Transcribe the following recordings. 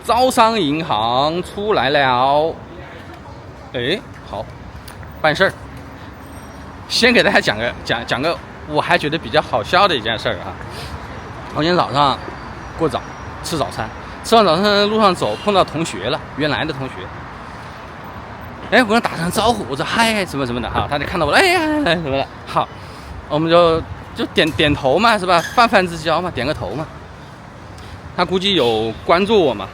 招商银行出来了。哎，好，办事儿。先给大家讲个我还觉得比较好笑的一件事儿啊。我今天早上过早吃早餐，吃完早餐路上走碰到同学了，原来的同学。哎，我跟他打声招呼，我说嗨什么什么的哈，他就看到我了，哎呀什么的，好，我们就点头嘛，是吧？泛之交嘛，点个头嘛。他估计有关注我嘛，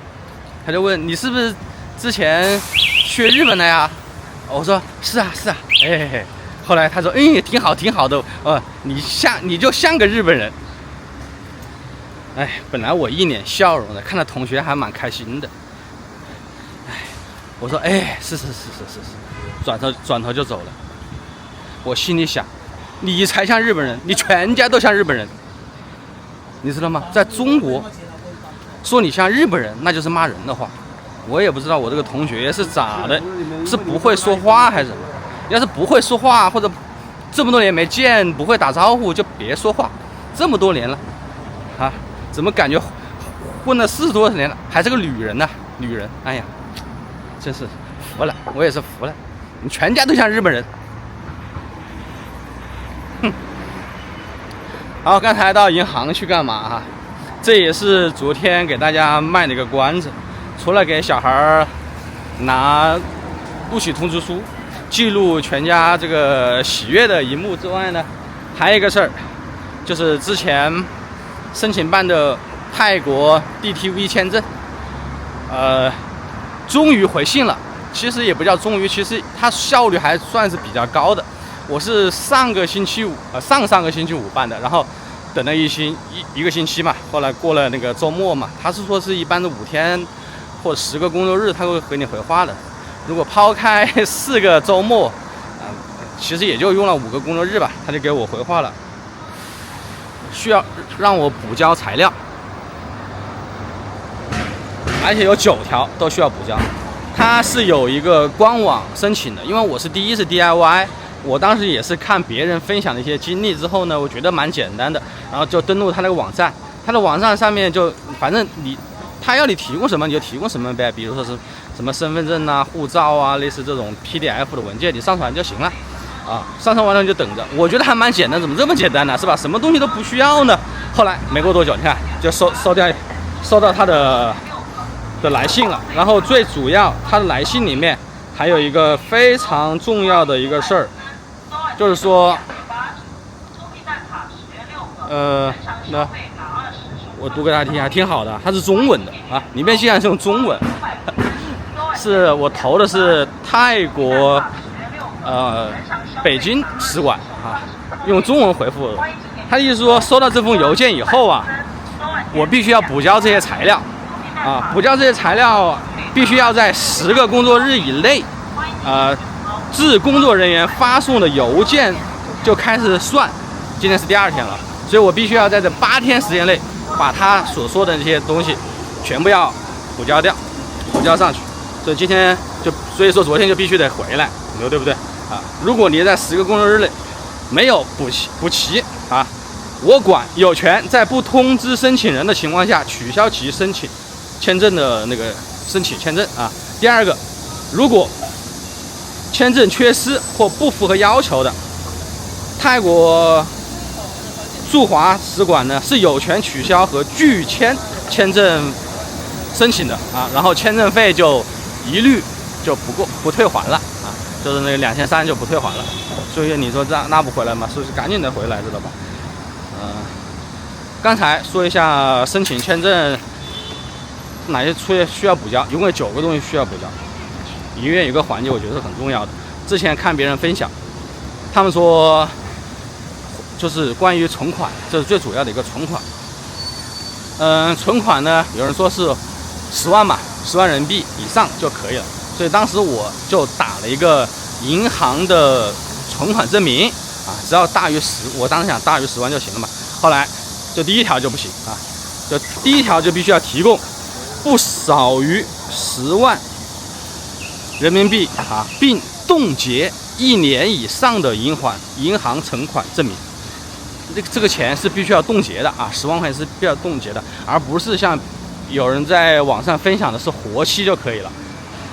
他就问你是不是之前去日本的呀？我说是啊，哎，后来他说挺好的，你就像个日本人。哎，本来我一脸笑容的，看到同学还蛮开心的。我说哎，是，转头就走了。我心里想，你才像日本人，你全家都像日本人，你知道吗？在中国，说你像日本人，那就是骂人的话。我也不知道我这个同学是咋的，是不会说话还是什么？要是不会说话，或者这么多年没见，不会打招呼，就别说话。这么多年了，啊，怎么感觉混了40多年了，还是个女人呢？女人，哎呀！真是服了，我也是服了，你全家都像日本人。哼。好，刚才到银行去干嘛哈？这也是昨天给大家卖了一个关子，除了给小孩拿录取通知书，记录全家这个喜悦的一幕之外呢，还有一个事儿，就是之前申请办的泰国 DTV 签证，终于回信了。其实也不叫终于，其实它效率还算是比较高的。我是上个星期五办的，然后等了一个星期嘛，后来过了那个周末嘛，他是说是一般的5天或者10个工作日他会给你回话的。如果抛开4个周末，其实也就用了5个工作日吧，他就给我回话了，需要让我补交材料。而且有9条都需要补交，它是有一个官网申请的。因为我是第一次 DIY， 我当时也是看别人分享的一些经历之后呢，我觉得蛮简单的，然后就登录他那个网站。他的网站上面就反正他要你提供什么你就提供什么呗，比如说是什么身份证啊、护照啊，类似这种 PDF 的文件，你上传就行了啊。上传完了你就等着，我觉得还蛮简单，怎么这么简单呢？是吧？什么东西都不需要呢？后来没过多久，你看就收到他的来信了。然后最主要他的来信里面还有一个非常重要的一个事儿，就是说那我读给大家听还挺好的，它是中文的啊，里面竟然是用中文。是我投的是泰国北京使馆啊，用中文回复的。他的意思说，收到这封邮件以后啊，我必须要补交这些材料啊，补交这些材料必须要在10个工作日以内，自工作人员发送的邮件就开始算，今天是第2天了，所以我必须要在这8天时间内把他所说的这些东西全部要补交上去。所以说昨天就必须得回来，对不对啊？如果你在10个工作日内没有补齐啊，我管有权在不通知申请人的情况下取消其申请签证的那个申请签证啊。第2个，如果签证缺失或不符合要求的，泰国驻华使馆呢是有权取消和拒签签证申请的啊，然后签证费就一律就不退还了啊，就是那个2300就不退还了。所以你说这拿不回来嘛，是不是赶紧的回来，知道吧？刚才说一下申请签证哪些需要补交，一共有9个东西需要补交。里面有个环节我觉得是很重要的，之前看别人分享，他们说就是关于存款，这是最主要的一个存款。存款呢，有人说是10万嘛，10万人民币以上就可以了。所以当时我就打了一个银行的存款证明啊，只要大于我当时想大于10万就行了嘛。后来就第1条就不行啊，就第1条就必须要提供不少于10万人民币啊，并冻结1年以上的银行存款证明。这个钱是必须要冻结的啊，10万块钱是必须要冻结的，而不是像有人在网上分享的是活期就可以了。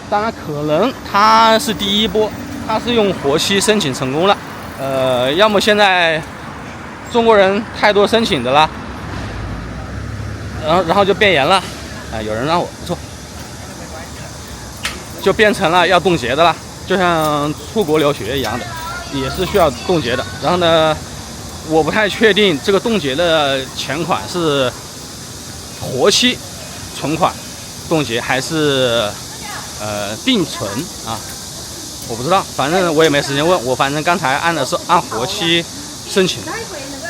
当然，可能他是第一波，他是用活期申请成功了。要么现在中国人太多申请的了，然后就变严了。有人让我不错，就变成了要冻结的了，就像出国留学一样的，也是需要冻结的。然后呢，我不太确定这个冻结的钱款是活期存款冻结还是定存啊，我不知道，反正我也没时间问。我反正刚才按的是按活期申请，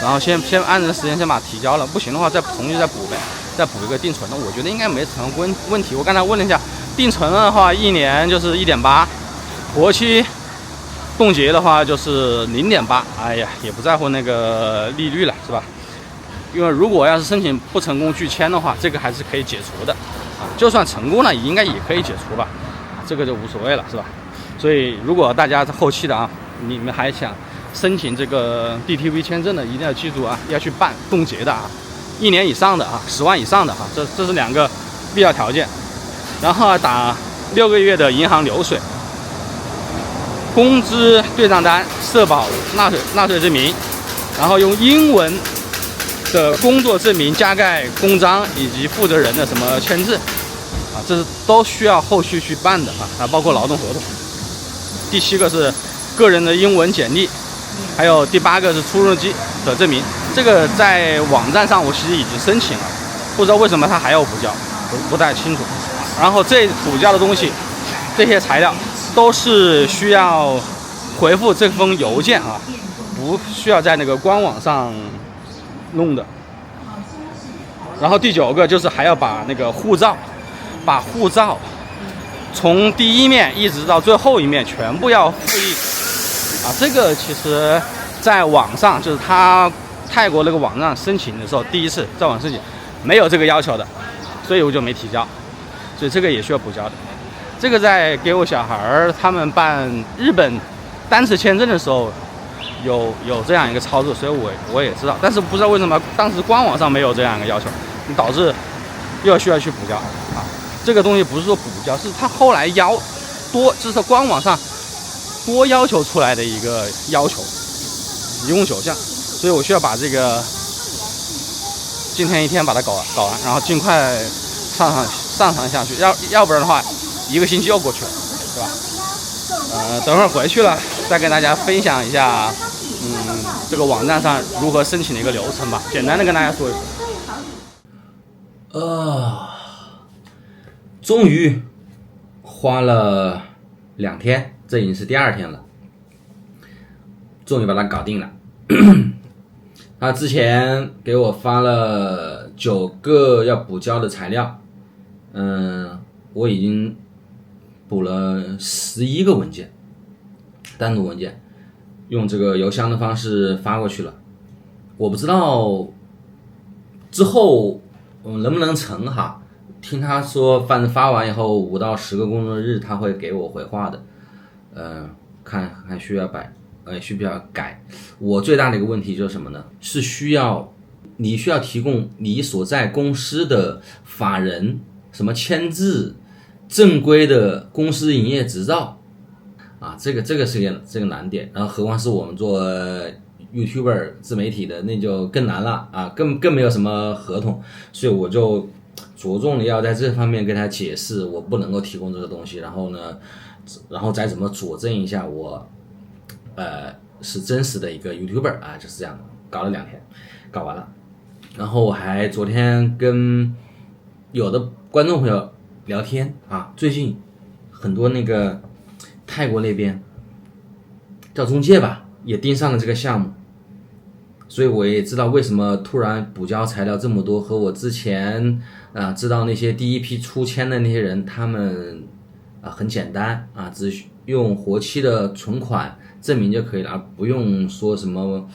然后先按着时间先把它提交了，不行的话再重新再补呗，再补一个定存的，我觉得应该没什么问题。我刚才问了一下，定存的话1年就是1.8，活期冻结的话就是0.8，哎呀，也不在乎那个利率了，是吧？因为如果要是申请不成功拒签的话，这个还是可以解除的啊。就算成功了，应该也可以解除吧，这个就无所谓了，是吧？所以如果大家在后期的啊，你们还想申请这个 DTV 签证的，一定要记住啊，要去办冻结的啊，1年以上的啊，10万以上的啊，这是2个必要条件。然后打6个月的银行流水。工资对账单、社保、纳税证明，然后用英文的工作证明加盖公章以及负责人的什么签字啊，这是都需要后续去办的啊，包括劳动合同。第7个是个人的英文简历，还有第8个是出入境的证明。这个在网站上我其实已经申请了，不知道为什么他还要补交，不太清楚。然后这补交的东西，这些材料都是需要回复这封邮件啊，不需要在那个官网上弄的。然后第9个就是还要把那个护照，从第1面一直到最后一面全部要复印啊。这个其实在网上，就是他泰国那个网站申请的时候，第一次在网申请没有这个要求的，所以我就没提交，所以这个也需要补交的。这个在给我小孩他们办日本单次签证的时候有这样一个操作，所以我也知道，但是不知道为什么当时官网上没有这样一个要求，导致又需要去补交啊。这个东西不是说补交，是他后来就是官网上多要求出来的一个要求，一共9项，所以我需要把这个今天一天把它搞完，然后尽快上传下去，要不然的话1个星期又过去了，对吧？等会儿回去了再跟大家分享一下，这个网站上如何申请的一个流程吧，简单的跟大家说一说。终于花了2天，这已经是第2天了，终于把它搞定了。他之前给我发了9个要补交的材料，我已经补了11个文件，单独文件，用这个邮箱的方式发过去了。我不知道之后能不能成哈，听他说反正发完以后5到10个工作日他会给我回话的，看还需要改。我最大的一个问题就是什么呢？是你需要提供你所在公司的法人什么签字、正规的公司营业执照啊，这个是这个难点。然后何况是我们做YouTuber 自媒体的，那就更难了啊，更没有什么合同，所以我就着重的要在这方面跟他解释，我不能够提供这个东西，然后再怎么佐证一下我是真实的一个 YouTuber 啊，就是这样的。搞了2天，搞完了。然后我还昨天跟有的观众朋友聊天啊，最近很多那个泰国那边叫中介吧，也盯上了这个项目，所以我也知道为什么突然补交材料这么多，和我之前知道那些第一批出签的那些人，他们很简单啊，只用活期的存款证明就可以了，而不用说什么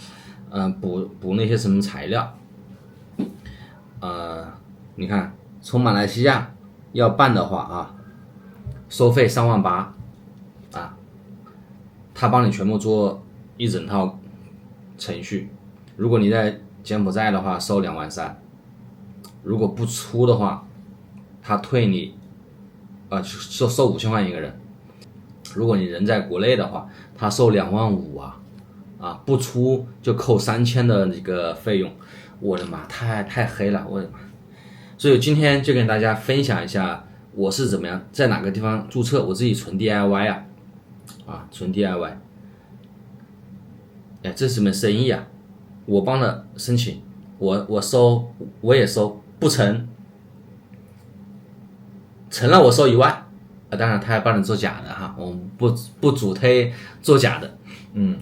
补那些什么材料。你看从马来西亚要办的话啊，收费3万8啊，他帮你全部做一整套程序。如果你在柬埔寨的话收2万3，如果不出的话他退你收5000块一个人。如果你人在国内的话，他收25000啊，不出就扣3000的一个费用。我的妈，太黑了，我的妈！所以今天就跟大家分享一下我是怎么样在哪个地方注册，我自己纯 DIY 纯 DIY。哎，这是门生意啊，我帮了申请，我收，我也收，不成了我收1万当然他还帮你做假的哈，我们不主推做假的，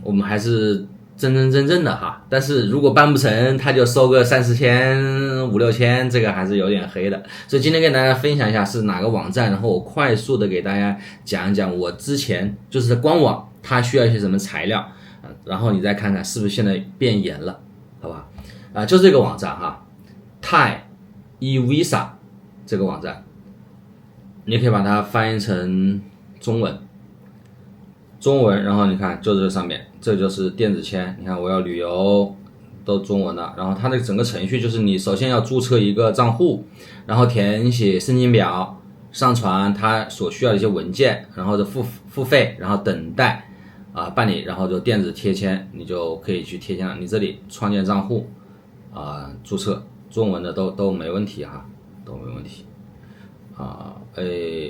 我们还是真正的哈。但是如果办不成，他就收个3000、5、6千，这个还是有点黑的。所以今天跟大家分享一下是哪个网站，然后我快速的给大家讲一讲我之前就是官网它需要一些什么材料，然后你再看看是不是现在变严了，好吧？就这个网站哈，泰 eVisa 这个网站。你可以把它翻译成中文，然后你看就这上面，这就是电子签。你看我要旅游都中文的，然后它的整个程序就是你首先要注册一个账户，然后填写申请表，上传它所需要的一些文件，然后付费，然后等待办理，然后就电子贴签，你就可以去贴签了。你这里创建账户注册，中文的都没问题哈，都没问题。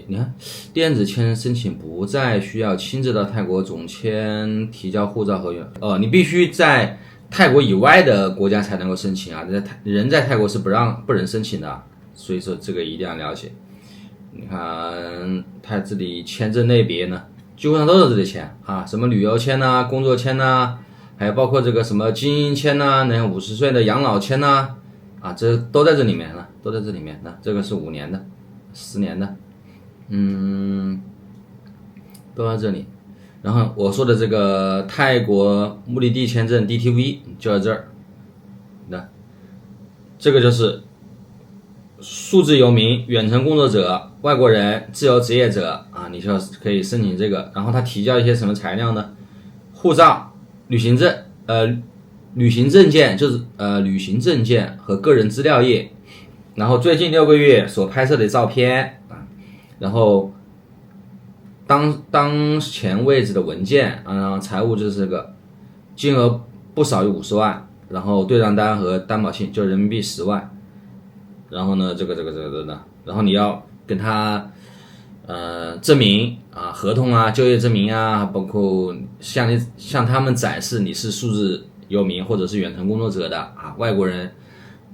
你看电子签申请不再需要亲自到泰国总签提交护照和你必须在泰国以外的国家才能够申请啊，人在泰国是不能申请的，所以说这个一定要了解。你看它这里签证类别呢，基本上都是这里签什么旅游签呐、工作签呐，还有包括这个什么精英签呐、50岁的养老签呐，这都在这里面了，这个是5年的。10年的，都在这里。然后我说的这个泰国目的地签证 DTV 就在这儿。那这个就是数字游民、远程工作者、外国人、自由职业者你就可以申请这个。然后他提交一些什么材料呢？护照、旅行证件就是旅行证件和个人资料页。然后最近6个月所拍摄的照片然后当前位置的文件然后财务就是这个金额不少于50万，然后对账单和担保信就人民币10万，然后呢这个然后你要跟他证明合同就业证明包括向他们展示你是数字游民或者是远程工作者的外国人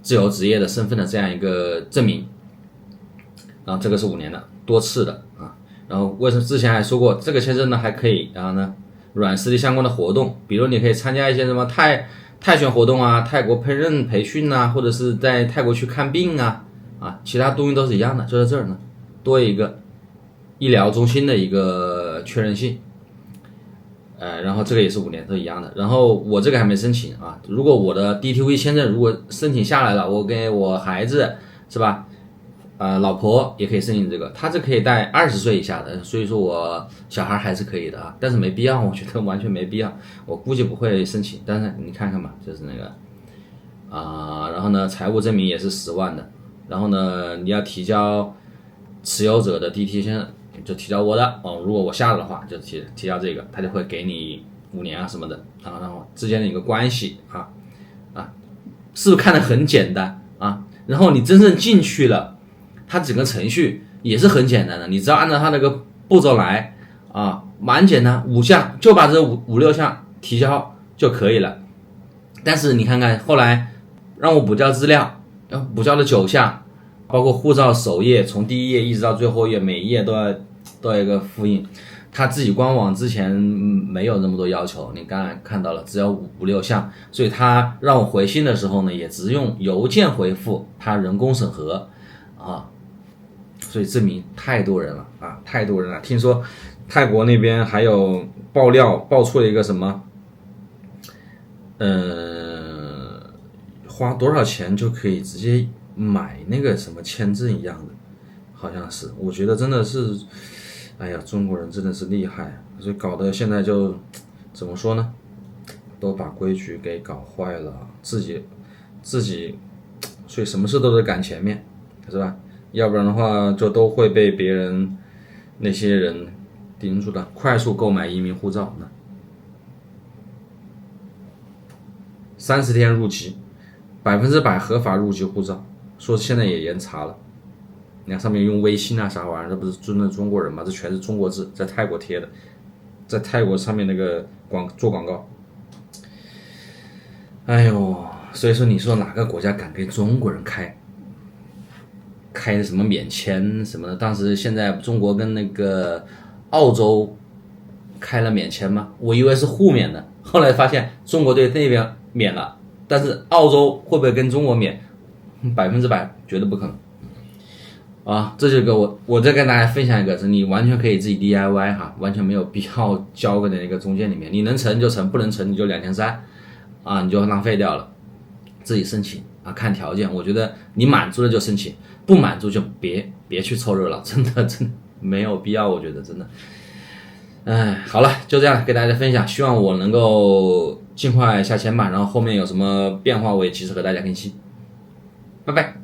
自由职业的身份的这样一个证明，然后这个是5年的多次的然后为什么之前还说过这个签证呢还可以，然后呢软实力相关的活动，比如你可以参加一些什么泰拳活动泰国烹饪培训或者是在泰国去看病其他东西都是一样的，就在这儿呢多一个医疗中心的一个确认信。然后这个也是5年都一样的，然后我这个还没申请如果我的 DTV 签证如果申请下来了，我给我孩子是吧老婆也可以申请这个，他这可以带20岁以下的，所以说我小孩还是可以的但是没必要，我觉得完全没必要，我估计不会申请，但是你看看吧，就是那个然后呢财务证明也是10万的，然后呢你要提交持有者的 DT 签证就提交我的如果我下了的话就提交这个，他就会给你5年什么的然后之间的一个关系是不是看得很简单然后你真正进去了，它整个程序也是很简单的，你只要按照它那个步骤来蛮简单，5项就把这5-6项提交就可以了。但是你看看后来让我补交资料，补交了9项，包括护照首页从第1页一直到最后一页，每一页都要一个复印。他自己官网之前没有那么多要求，你刚才看到了只有5-6项，所以他让我回信的时候呢也只用邮件回复，他人工审核所以证明太多人了太多人了。听说泰国那边还有爆出了一个什么花多少钱就可以直接买那个什么签证一样的，好像是，我觉得真的是哎呀中国人真的是厉害，所以搞得现在就怎么说呢，都把规矩给搞坏了，自己所以什么事都得赶前面是吧，要不然的话就都会被别人那些人盯住的，快速购买移民护照呢，30天入籍，100%合法入籍护照，说现在也严查了。你看上面用微信啊啥玩意儿，这不是尊重中国人吗？这全是中国字，在泰国贴的，在泰国上面那个做广告。哎呦，所以说你说哪个国家敢给中国人开什么免签什么的？当时现在中国跟那个澳洲开了免签吗？我以为是互免的，后来发现中国对那边免了，但是澳洲会不会跟中国免？100%绝对不可能。啊，这就个我再跟大家分享一个，是你完全可以自己 DIY 哈，完全没有必要交个那个中介里面，你能成就成，不能成你就2300啊，你就浪费掉了，自己申请啊，看条件，我觉得你满足了就申请，不满足就别去凑热闹，真的没有必要，我觉得真的。哎，好了，就这样给大家分享，希望我能够尽快下签吧，然后后面有什么变化我也及时和大家更新，拜拜。